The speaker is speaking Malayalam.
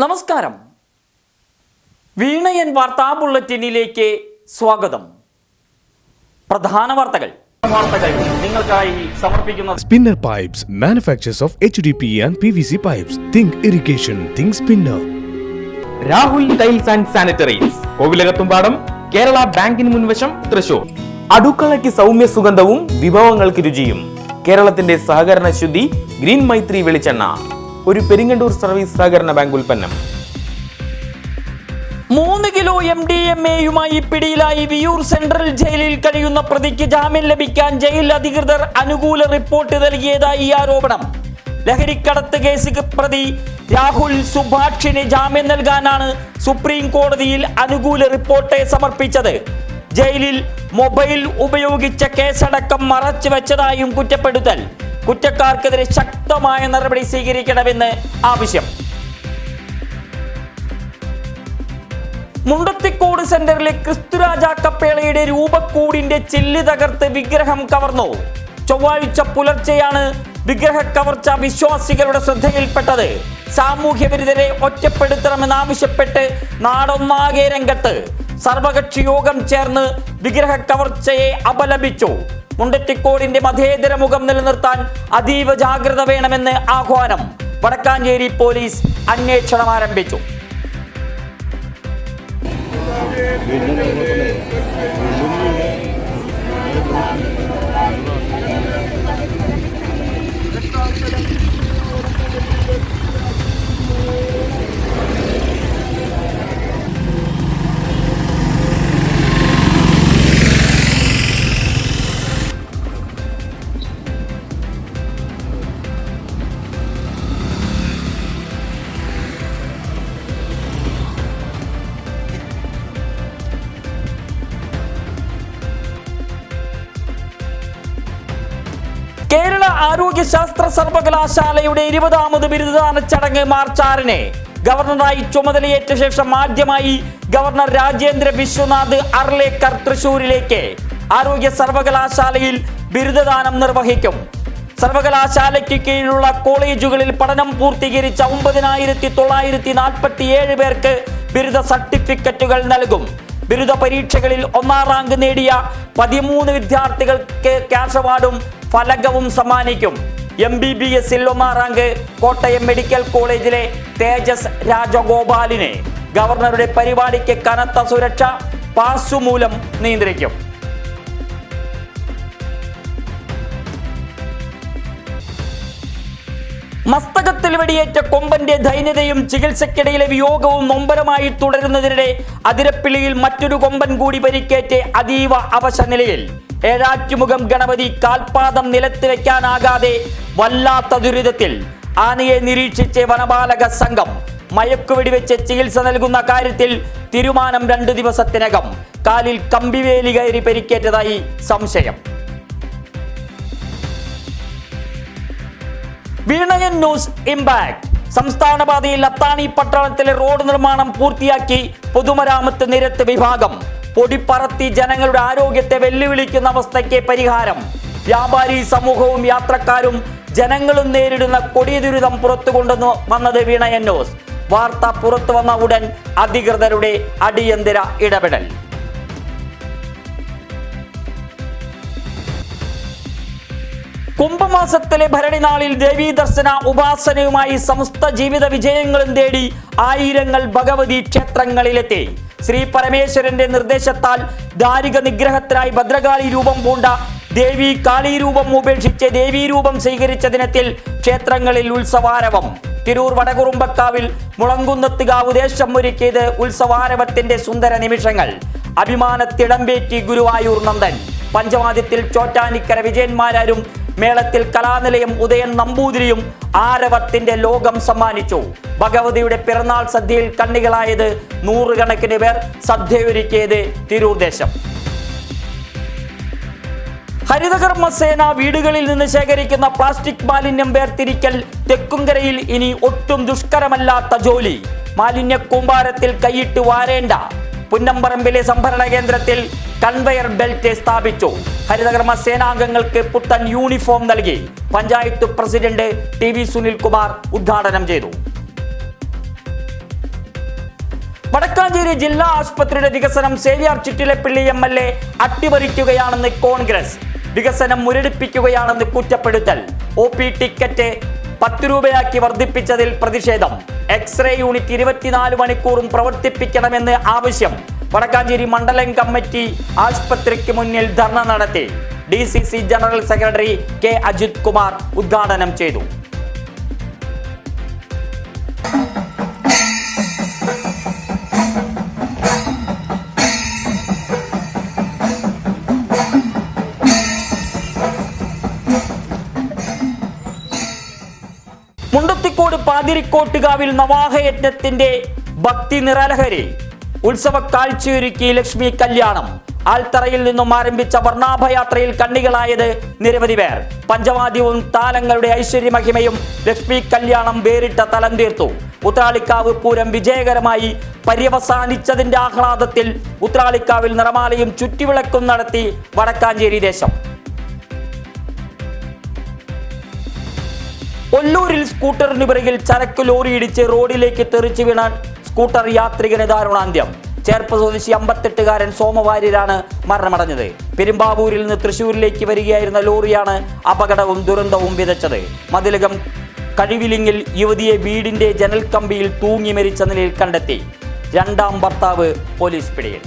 നമസ്കാരം. വീണയൻ വാർത്താ ബുള്ളറ്റിനിലേക്ക് സ്വാഗതം. പ്രധാന വാർത്തകൾ നിങ്ങൾക്കായി സമർപ്പിക്കുന്നത് Spinner Pipes, manufacturers of HDPE and PVC pipes. Think irrigation, think Spinner. Rahul tiles and sanitaries, Kovilakathumpadam, Kerala ബാങ്കിന് മുൻവശം, തൃശൂർ. അടുക്കളയ്ക്ക് സൗമ്യ സുഗന്ധവും വിഭവങ്ങൾക്ക് രുചിയും. കേരളത്തിന്റെ സഹകരണ ശുദ്ധി ഗ്രീൻ മൈത്രി വെളിച്ചെണ്ണ, ഒരു പെരിങ്ങണ്ടൂർ സർവീസ് സഹകരണ ബാങ്ക് ഉൽപ്പന്നം. 3 കിലോ MDMA പിടിയിലായി വിയൂർ സെൻട്രൽ ജയിലിൽ കഴിയുന്ന പ്രതിക്ക് ജാമ്യം ലഭിക്കാൻ ജയിൽ അധികൃതർ അനുകൂല റിപ്പോർട്ട് നൽകിയതായി ആരോപണം. ലഹരിക്കടത്ത് കേസ് പ്രതി രാഹുൽ സുഭാഷിന് ജാമ്യം നൽകാനാണ് സുപ്രീം കോടതിയിൽ അനുകൂല റിപ്പോർട്ട് സമർപ്പിച്ചത്. ജയിലിൽ മൊബൈൽ ഉപയോഗിച്ച കേസടക്കം മറച്ചു വെച്ചതായും കുറ്റപ്പെടുത്തൽ. കുറ്റക്കാർക്കെതിരെ ശക്തമായ നടപടി സ്വീകരിക്കണമെന്ന് ആവശ്യം. മുണ്ടത്തിക്കോട് സെന്ററിലെ ക്രിസ്തുരാജ കപ്പേളയുടെ രൂപക്കൂടിന്റെ ചില്ല് തകർത്ത് വിഗ്രഹം കവർന്നു. ചൊവ്വാഴ്ച പുലർച്ചെയാണ് വിഗ്രഹ കവർച്ച വിശ്വാസികളുടെ ശ്രദ്ധയിൽപ്പെട്ടത്. സാമൂഹ്യ വിരുദ്ധരെ ഒറ്റപ്പെടുത്തണമെന്നാവശ്യപ്പെട്ട് നാടൊന്നാകെ രംഗത്ത്. സർവകക്ഷി യോഗം ചേർന്ന് വിഗ്രഹ കവർച്ചയെ അപലപിച്ചു. മുണ്ടത്തിക്കോടിന്റെ മതേതര മുഖം നിലനിർത്താൻ അതീവ ജാഗ്രത വേണമെന്ന് ആഹ്വാനം. വടക്കാഞ്ചേരി പോലീസ് അന്വേഷണം ആരംഭിച്ചു. കേരള ആരോഗ്യശാസ്ത്ര സർവകലാശാലയുടെ 20ാമത് ബിരുദദാന ചടങ്ങ് മാർച്ച് 6-ന്. ഗവർണറായി ചുമതലയേറ്റ ശേഷം ആദ്യമായി ഗവർണർ രാജേന്ദ്ര വിശ്വനാഥ് അർലേക്കർ തൃശൂരിലേക്ക് ആരോഗ്യ സർവകലാശാലയിൽ ബിരുദദാനം നിർവഹിക്കും. സർവകലാശാലയ്ക്ക് കീഴിലുള്ള കോളേജുകളിൽ പഠനം പൂർത്തീകരിച്ച 9947 പേർക്ക് ബിരുദ സർട്ടിഫിക്കറ്റുകൾ നൽകും. ബിരുദ പരീക്ഷകളിൽ 1ാം റാങ്ക് നേടിയ 13 വിദ്യാർത്ഥികൾക്ക് ക്യാഷ് അവാർഡും ഫലകവും സമ്മാനിക്കും. MBBS-ൽ 1ാം റാങ്ക് കോട്ടയം മെഡിക്കൽ കോളേജിലെ തേജസ് രാജഗോപാലിനെ ഗവർണറുടെ പരിപാടിക്ക് കനത്ത സുരക്ഷ പാസുമൂലം നിയന്ത്രിക്കും. മസ്തകത്തിൽ വെടിയേറ്റ കൊമ്പന്റെ ദൈന്യതയും ചികിത്സക്കിടയിലെ വിയോഗവും നൊമ്പരമായി തുടരുന്നതിനിടെ അതിരപ്പിള്ളിയിൽ മറ്റൊരു കൊമ്പൻ കൂടി പരിക്കേറ്റ് അതീവ അവശ നിലയിൽ. ഏഴാറ്റുമുഖം ഗണപതി കാൽപാദം നിലത്ത് വെക്കാനാകാതെ വല്ലാത്ത ദുരിതത്തിൽ. ആനയെ നിരീക്ഷിച്ച് വനപാലക സംഘം. മയക്കുവെടിവെച്ച് ചികിത്സ നൽകുന്ന കാര്യത്തിൽ തീരുമാനം 2 ദിവസത്തിനകം. കാലിൽ കമ്പിവേലി കയറി പരിക്കേറ്റതായി സംശയം. വീണയൻ ന്യൂസ് ഇമ്പാക്ട്. സംസ്ഥാന പാതയിൽ അത്താണി പട്ടണത്തിലെ റോഡ് നിർമ്മാണം പൂർത്തിയാക്കി പൊതുമരാമത്ത് നിരത്ത് വിഭാഗം. പൊടിപ്പറത്തി ജനങ്ങളുടെ ആരോഗ്യത്തെ വെല്ലുവിളിക്കുന്ന അവസ്ഥയ്ക്ക് പരിഹാരം. വ്യാപാരി സമൂഹവും യാത്രക്കാരും ജനങ്ങളും നേരിടുന്ന കൊടിയ ദുരിതം പുറത്തു കൊണ്ടുവന്നു വന്നത് വീണയൻ ന്യൂസ്. വാർത്ത പുറത്തു വന്ന ഉടൻ അധികൃതരുടെ അടിയന്തര ഇടപെടൽ. കുംഭമാസത്തിലെ ഭരണിനാളിൽ ദേവീ ദർശന ഉപാസനയുമായി സമസ്ത ജീവിത വിജയങ്ങളും തേടി ആയിരങ്ങൾ ഭഗവതി ക്ഷേത്രങ്ങളിലെത്തി. ശ്രീ പരമേശ്വരന്റെ നിർദ്ദേശത്താൽ ദാരിക നിഗ്രഹത്തിനായി ഭദ്രകാളി രൂപം പൂണ്ട ദേവി കാളി രൂപം ഉപേക്ഷിച്ച് ദേവീ രൂപം സ്വീകരിച്ച ദിനത്തിൽ ക്ഷേത്രങ്ങളിൽ ഉത്സവാരവം. തിരൂർ വടകുറുമ്പക്കാവിൽ മുളങ്കുന്നത്തുകാവ് ദേശം ഒരുക്കിയത് ഉത്സവാരവത്തിന്റെ സുന്ദര നിമിഷങ്ങൾ. അഭിമാനത്തിടമ്പേറ്റി ഗുരുവായൂർ നന്ദൻ. പഞ്ചവാദ്യത്തിൽ ചോറ്റാനിക്കര വിജയന്മാരും മേളത്തിൽ കലാനിലയം ഉദയൻ നമ്പൂതിരിയും ആരവത്തിന്റെ ലോകം സമ്മാനിച്ചു. ഭഗവതിയുടെ പിറന്നാൾ സദ്യയിൽ കണ്ണികളായത് 100 കണക്കിന് പേർ. സദ്യയൊരുക്കിയത് തിരൂർ ദേശം. ഹരിതകർമ്മസേന വീടുകളിൽ നിന്ന് ശേഖരിക്കുന്ന പ്ലാസ്റ്റിക് മാലിന്യം വേർതിരിക്കൽ തെക്കുംകരയിൽ ഇനി ഒട്ടും ദുഷ്കരമല്ലാത്ത ജോലി. മാലിന്യ കൂമ്പാരത്തിൽ കൈയിട്ട് വാരേണ്ട. പുന്നമ്പറമ്പിലെ സംഭരണ കേന്ദ്രത്തിൽ കൺവെയർ ബെൽറ്റ് സ്ഥാപിച്ചു. ഹരിതകർമ്മ സേനാംഗങ്ങൾക്ക് പുത്തൻ യൂണിഫോം നൽകി. പഞ്ചായത്ത് പ്രസിഡന്റ് TV സുനിൽകുമാർ ഉദ്ഘാടനം ചെയ്തു. വടക്കാഞ്ചേരി ജില്ലാ ആശുപത്രിയുടെ വികസനം സേവ്യർ ചിറ്റിലപ്പിള്ളി MLA അട്ടിമറിക്കുകയാണെന്ന് കോൺഗ്രസ്. വികസനം മുരടിപ്പിക്കുകയാണെന്ന് കുറ്റപ്പെടുത്തൽ. OP ടിക്കറ്റ് 10 രൂപയാക്കി വർദ്ധിപ്പിച്ചതിൽ പ്രതിഷേധം. എക്സ്റേ യൂണിറ്റ് 24 മണിക്കൂറും പ്രവർത്തിപ്പിക്കണമെന്ന് ആവശ്യം. വടക്കാഞ്ചേരി മണ്ഡലം കമ്മിറ്റി ആശുപത്രിക്ക് മുന്നിൽ ധർണ നടത്തി. DCC general secretary K. Ajith Kumar ഉദ്ഘാടനം ചെയ്തു. മുണ്ടത്തിക്കോട് പാതിരിക്കോട്ടുകാവിൽ നവാഹയജ്ഞത്തിന്റെ ഭക്തി നിറലഹരി. ഉത്സവ കാഴ്ചയൊരുക്കി ലക്ഷ്മി കല്യാണം. ആൽത്തറയിൽ നിന്നും ആരംഭിച്ച വർണ്ണാഭയാത്രയിൽ കണ്ണികളായത് നിരവധി പേർ. പഞ്ചവാദ്യവും താലങ്ങളുടെ ഐശ്വര്യമഹിമയും ലക്ഷ്മി കല്യാണം വേറിട്ട തലം തീർത്തു. ഉത്രാളിക്കാവ് പൂരം വിജയകരമായി പര്യവസാനിച്ചതിന്റെ ആഹ്ലാദത്തിൽ ഉത്രാളിക്കാവിൽ നിറമാലയും ചുറ്റിവിളക്കും നടത്തി വടക്കാഞ്ചേരി ദേശം. ഒല്ലൂരിൽ സ്കൂട്ടറിന് പിറകിൽ ചരക്ക് ലോറി ഇടിച്ച് റോഡിലേക്ക് തെറിച്ചു വീണ സ്കൂട്ടർ യാത്രികന് ദാരുണാന്ത്യം. ചേർപ്പ് സ്വദേശി 58-കാരൻ സോമവാര്യരാണ് മരണമടഞ്ഞത്. പെരുമ്പാവൂരിൽ നിന്ന് തൃശൂരിലേക്ക് വരികയായിരുന്ന ലോറിയാണ് അപകടവും ദുരന്തവും വിതച്ചത്. മതിലകം കഴിവിലിങ്ങിൽ യുവതിയെ വീടിന്റെ ജനൽ കമ്പിയിൽ തൂങ്ങി മരിച്ച നിലയിൽ കണ്ടെത്തി. രണ്ടാം ഭർത്താവ് പോലീസ് പിടിയിൽ.